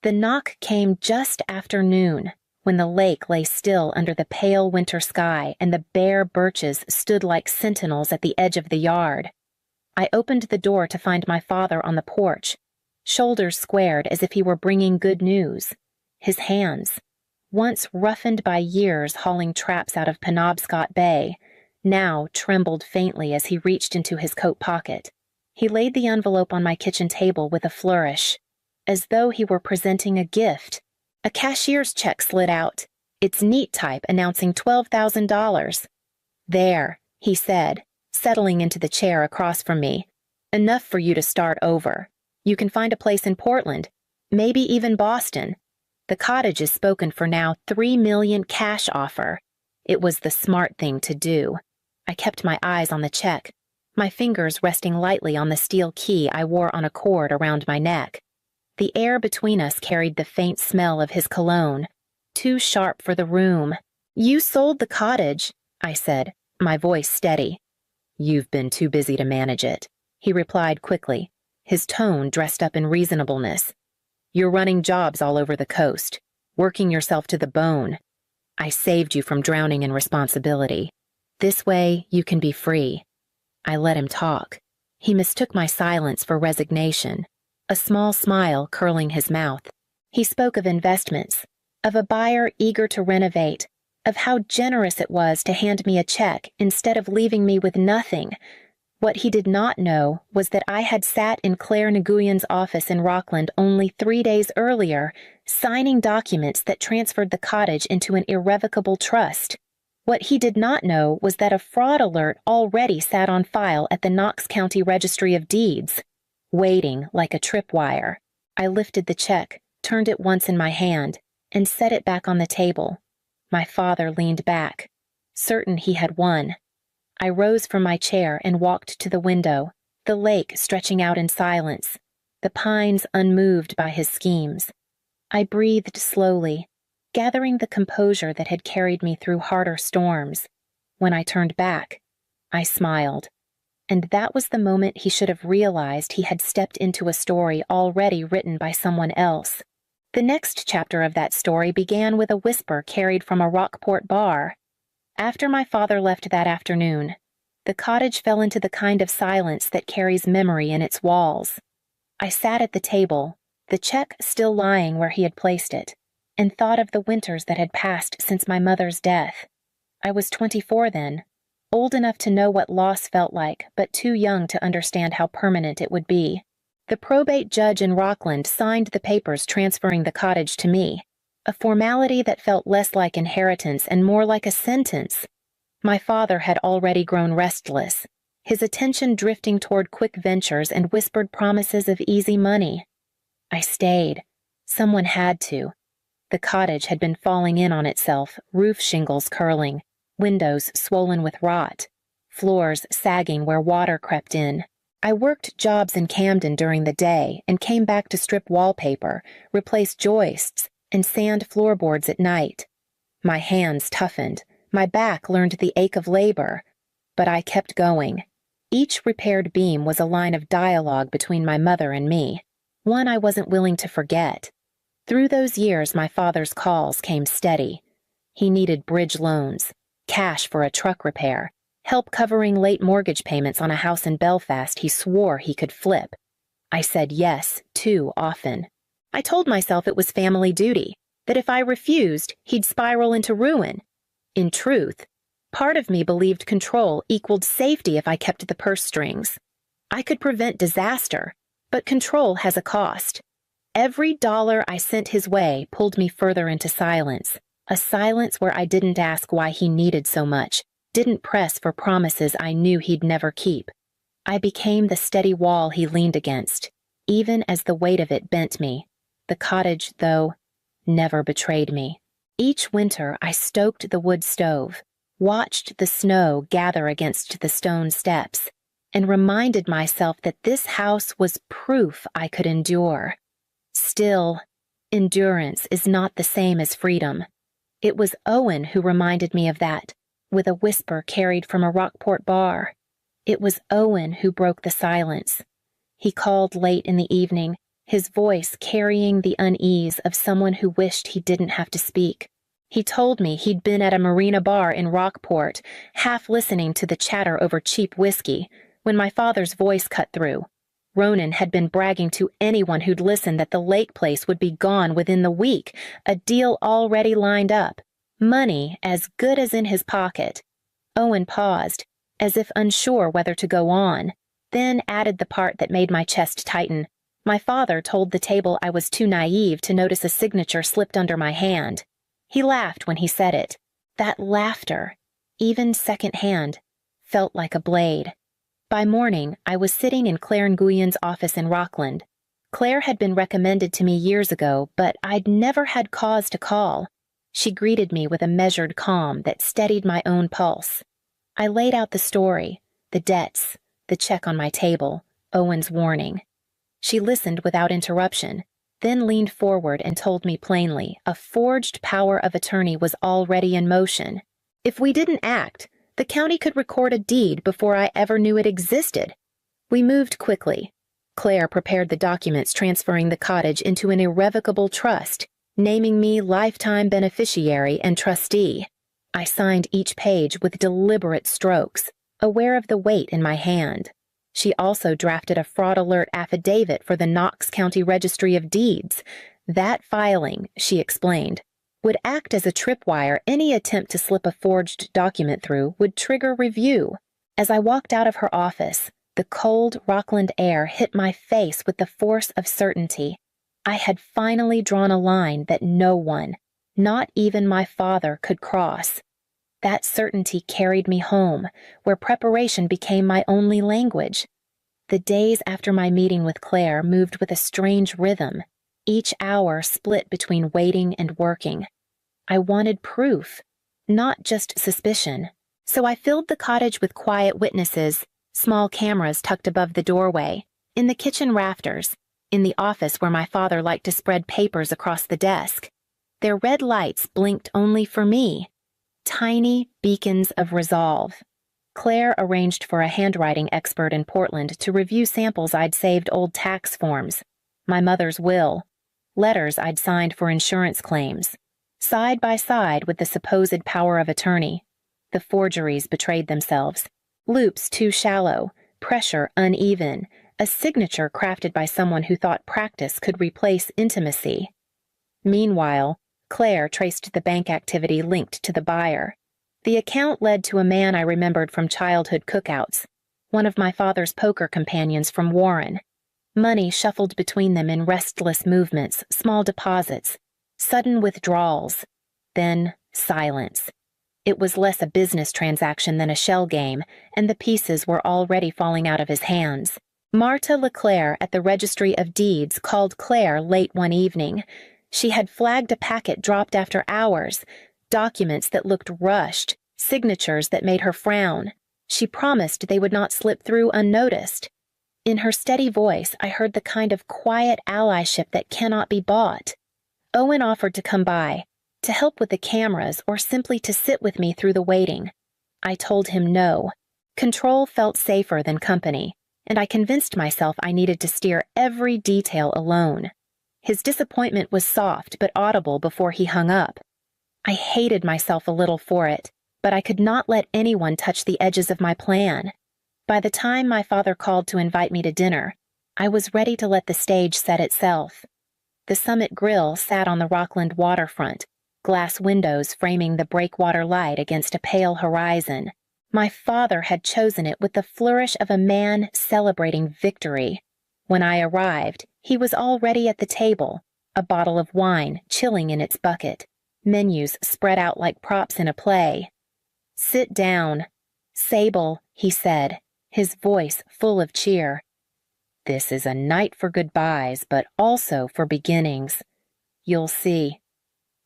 The knock came just after noon, when the lake lay still under the pale winter sky and the bare birches stood like sentinels at the edge of the yard. I opened the door to find my father on the porch, shoulders squared as if he were bringing good news. His hands, once roughened by years hauling traps out of Penobscot Bay, now trembled faintly as he reached into his coat pocket. He laid the envelope on my kitchen table with a flourish, as though he were presenting a gift. A cashier's check slid out, its neat type announcing $12,000. "There," he said, settling into the chair across from me. "Enough for you to start over. You can find a place in Portland, maybe even Boston. The cottage is spoken for now, $3 million cash offer." It was the smart thing to do. I kept my eyes on the check, my fingers resting lightly on the steel key I wore on a cord around my neck. The air between us carried the faint smell of his cologne, too sharp for the room. "You sold the cottage," I said, my voice steady. "You've been too busy to manage it," he replied quickly, his tone dressed up in reasonableness. "You're running jobs all over the coast, working yourself to the bone. I saved you from drowning in responsibility. This way, you can be free." I let him talk. He mistook my silence for resignation, a small smile curling his mouth. He spoke of investments, of a buyer eager to renovate, of how generous it was to hand me a check instead of leaving me with nothing. What he did not know was that I had sat in Claire Nguyen's office in Rockland only 3 days earlier, signing documents that transferred the cottage into an irrevocable trust. What he did not know was that a fraud alert already sat on file at the Knox County Registry of Deeds, waiting like a tripwire. I lifted the check, turned it once in my hand, and set it back on the table. My father leaned back, certain he had won. I rose from my chair and walked to the window, the lake stretching out in silence, the pines unmoved by his schemes. I breathed slowly, gathering the composure that had carried me through harder storms. When I turned back, I smiled. And that was the moment he should have realized he had stepped into a story already written by someone else. The next chapter of that story began with a whisper carried from a Rockport bar. After my father left that afternoon, the cottage fell into the kind of silence that carries memory in its walls. I sat at the table, the check still lying where he had placed it, and thought of the winters that had passed since my mother's death. I was 24 then, old enough to know what loss felt like, but too young to understand how permanent it would be. The probate judge in Rockland signed the papers transferring the cottage to me, a formality that felt less like inheritance and more like a sentence. My father had already grown restless, his attention drifting toward quick ventures and whispered promises of easy money. I stayed. Someone had to. The cottage had been falling in on itself, roof shingles curling, windows swollen with rot, floors sagging where water crept in. I worked jobs in Camden during the day and came back to strip wallpaper, replace joists, and sand floorboards at night. My hands toughened, my back learned the ache of labor, but I kept going. Each repaired beam was a line of dialogue between my mother and me, one I wasn't willing to forget. Through those years, my father's calls came steady. He needed bridge loans, cash for a truck repair, help covering late mortgage payments on a house in Belfast he swore he could flip. I said yes too often. I told myself it was family duty, that if I refused, he'd spiral into ruin. In truth, part of me believed control equaled safety if I kept the purse strings. I could prevent disaster, but control has a cost. Every dollar I sent his way pulled me further into silence, a silence where I didn't ask why he needed so much, didn't press for promises I knew he'd never keep. I became the steady wall he leaned against, even as the weight of it bent me. The cottage, though, never betrayed me. Each winter I stoked the wood stove, watched the snow gather against the stone steps, and reminded myself that this house was proof I could endure. Still, endurance is not the same as freedom. It was Owen who reminded me of that, with a whisper carried from a Rockport bar. It was Owen who broke the silence. He called late in the evening, his voice carrying the unease of someone who wished he didn't have to speak. He told me he'd been at a marina bar in Rockport, half listening to the chatter over cheap whiskey, when my father's voice cut through. Ronan had been bragging to anyone who'd listen that the lake place would be gone within the week, a deal already lined up, money as good as in his pocket. Owen paused, as if unsure whether to go on, then added the part that made my chest tighten. My father told the table I was too naive to notice a signature slipped under my hand. He laughed when he said it. That laughter, even second-hand, felt like a blade. By morning, I was sitting in Claire Nguyen's office in Rockland. Claire had been recommended to me years ago, but I'd never had cause to call. She greeted me with a measured calm that steadied my own pulse. I laid out the story, the debts, the check on my table, Owen's warning. She listened without interruption, then leaned forward and told me plainly a forged power of attorney was already in motion. If we didn't act, the county could record a deed before I ever knew it existed. We moved quickly. Claire prepared the documents transferring the cottage into an irrevocable trust, naming me lifetime beneficiary and trustee. I signed each page with deliberate strokes, aware of the weight in my hand. She also drafted a fraud alert affidavit for the Knox County Registry of Deeds. That filing, she explained, would act as a tripwire. Any attempt to slip a forged document through would trigger review. As I walked out of her office, the cold Rockland air hit my face with the force of certainty. I had finally drawn a line that no one, not even my father, could cross. That certainty carried me home, where preparation became my only language. The days after my meeting with Claire moved with a strange rhythm, each hour split between waiting and working. I wanted proof, not just suspicion. So I filled the cottage with quiet witnesses, small cameras tucked above the doorway, in the kitchen rafters, in the office where my father liked to spread papers across the desk. Their red lights blinked only for me. Tiny beacons of resolve. Claire arranged for a handwriting expert in Portland to review samples I'd saved old tax forms, my mother's will, letters I'd signed for insurance claims. Side by side with the supposed power of attorney, the forgeries betrayed themselves. Loops too shallow, pressure uneven, a signature crafted by someone who thought practice could replace intimacy. Meanwhile, Claire traced the bank activity linked to the buyer. The account led to a man I remembered from childhood cookouts, one of my father's poker companions from Warren. Money shuffled between them in restless movements, small deposits, sudden withdrawals, then silence. It was less a business transaction than a shell game, and the pieces were already falling out of his hands. Marta Leclerc at the Registry of Deeds called Claire late one evening. She had flagged a packet dropped after hours, documents that looked rushed, signatures that made her frown. She promised they would not slip through unnoticed. In her steady voice, I heard the kind of quiet allyship that cannot be bought. Owen offered to come by, to help with the cameras or simply to sit with me through the waiting. I told him no. Control felt safer than company, and I convinced myself I needed to steer every detail alone. His disappointment was soft but audible before he hung up. I hated myself a little for it, but I could not let anyone touch the edges of my plan. By the time my father called to invite me to dinner, I was ready to let the stage set itself. The Summit Grill sat on the Rockland waterfront, glass windows framing the breakwater light against a pale horizon. My father had chosen it with the flourish of a man celebrating victory. When I arrived, he was already at the table, a bottle of wine chilling in its bucket, menus spread out like props in a play. "Sit down. Sable," he said, his voice full of cheer. "This is a night for goodbyes, but also for beginnings. You'll see."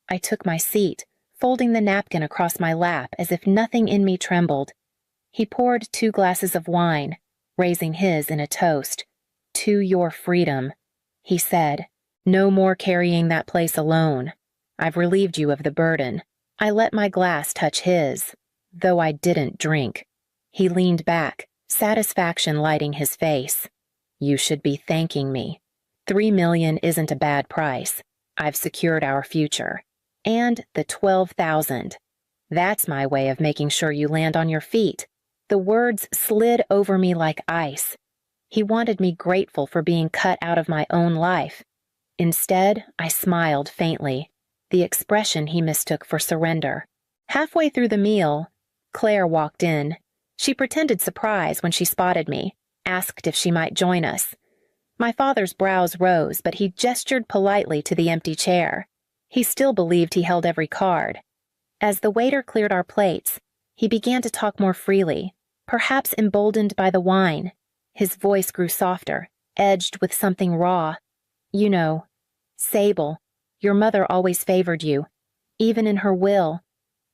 I took my seat, folding the napkin across my lap as if nothing in me trembled. He poured 2 glasses of wine, raising his in a toast. "To your freedom," he said. "No more carrying that place alone. I've relieved you of the burden." I let my glass touch his, though I didn't drink. He leaned back, satisfaction lighting his face. "You should be thanking me. $3 million isn't a bad price. I've secured our future. And the $12,000. That's my way of making sure you land on your feet. The words slid over me like ice. He wanted me grateful for being cut out of my own life. Instead, I smiled faintly, the expression he mistook for surrender. Halfway through the meal, Claire walked in. She pretended surprise when she spotted me, asked if she might join us. My father's brows rose, but he gestured politely to the empty chair. He still believed he held every card. As the waiter cleared our plates, he began to talk more freely, perhaps emboldened by the wine. His voice grew softer, edged with something raw. You know, Sable, your mother always favored you, even in her will.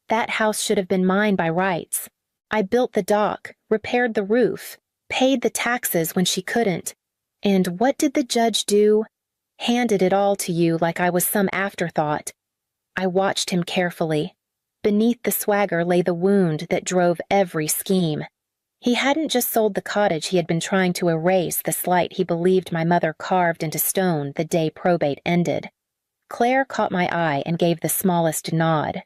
That house should have been mine by rights. I built the dock, repaired the roof, paid the taxes when she couldn't. And what did the judge do? Handed it all to you like I was some afterthought. I watched him carefully. Beneath the swagger lay the wound that drove every scheme. He hadn't just sold the cottage he had been trying to erase the slight he believed my mother carved into stone the day probate ended. Claire caught my eye and gave the smallest nod.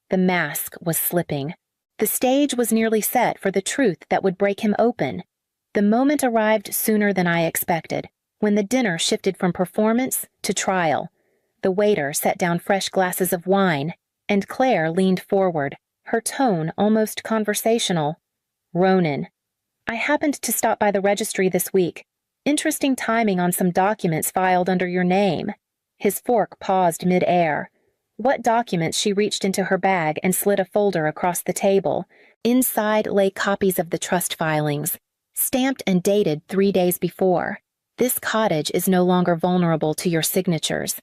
The mask was slipping. The stage was nearly set for the truth that would break him open. The moment arrived sooner than I expected, when the dinner shifted from performance to trial. The waiter set down fresh glasses of wine, and Claire leaned forward, her tone almost conversational. Ronan, I happened to stop by the registry this week. Interesting timing on some documents filed under your name. His fork paused mid-air. What documents? She reached into her bag and slid a folder across the table. Inside lay copies of the trust filings, stamped and dated 3 days before. This cottage is no longer vulnerable to your signatures.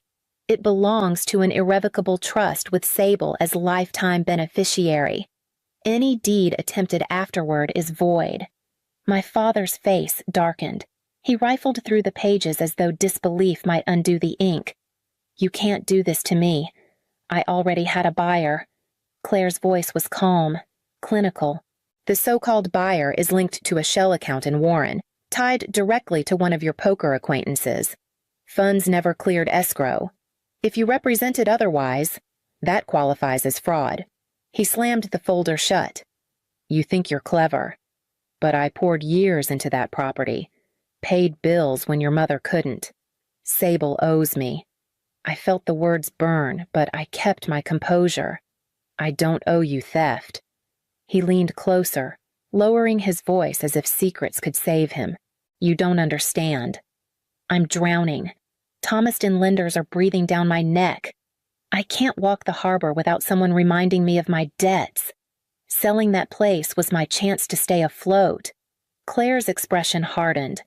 It belongs to an irrevocable trust with Sable as lifetime beneficiary. Any deed attempted afterward is void. My father's face darkened. He rifled through the pages as though disbelief might undo the ink. You can't do this to me. I already had a buyer. Claire's voice was calm, clinical. The so-called buyer is linked to a shell account in Warren, tied directly to one of your poker acquaintances. Funds never cleared escrow. If you represented otherwise, that qualifies as fraud. He slammed the folder shut. You think you're clever, but I poured years into that property, paid bills when your mother couldn't. Sable owes me. I felt the words burn, but I kept my composure. I don't owe you theft. He leaned closer, lowering his voice as if secrets could save him. You don't understand. I'm drowning. Thomaston lenders are breathing down my neck. I can't walk the harbor without someone reminding me of my debts. Selling that place was my chance to stay afloat. Claire's expression hardened.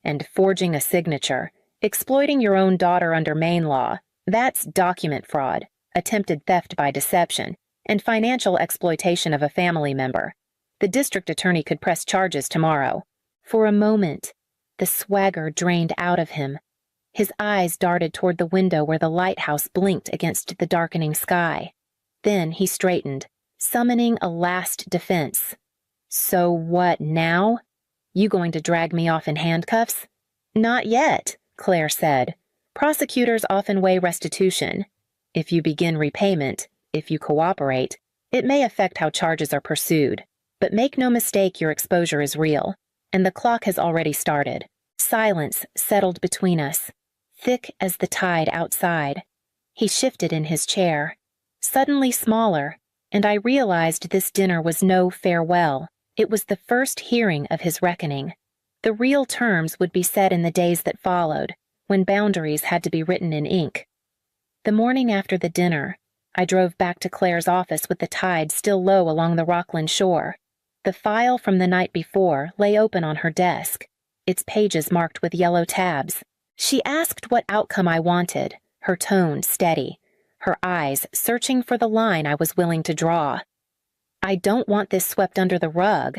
And forging a signature, exploiting your own daughter under Maine law, that's document fraud, attempted theft by deception, and financial exploitation of a family member. The district attorney could press charges tomorrow. For a moment, the swagger drained out of him. His eyes darted toward the window where the lighthouse blinked against the darkening sky. Then he straightened, summoning a last defense. So what now? You going to drag me off in handcuffs? Not yet, Claire said. Prosecutors often weigh restitution. If you begin repayment, if you cooperate, it may affect how charges are pursued. But make no mistake, your exposure is real, and the clock has already started. Silence settled between us, thick as the tide outside. He shifted in his chair, suddenly smaller, and I realized this dinner was no farewell. It was the first hearing of his reckoning. The real terms would be set in the days that followed, when boundaries had to be written in ink. The morning after the dinner, I drove back to Claire's office with the tide still low along the Rockland shore. The file from the night before lay open on her desk, its pages marked with yellow tabs. She asked what outcome I wanted, her tone steady, her eyes searching for the line I was willing to draw. I don't want this swept under the rug.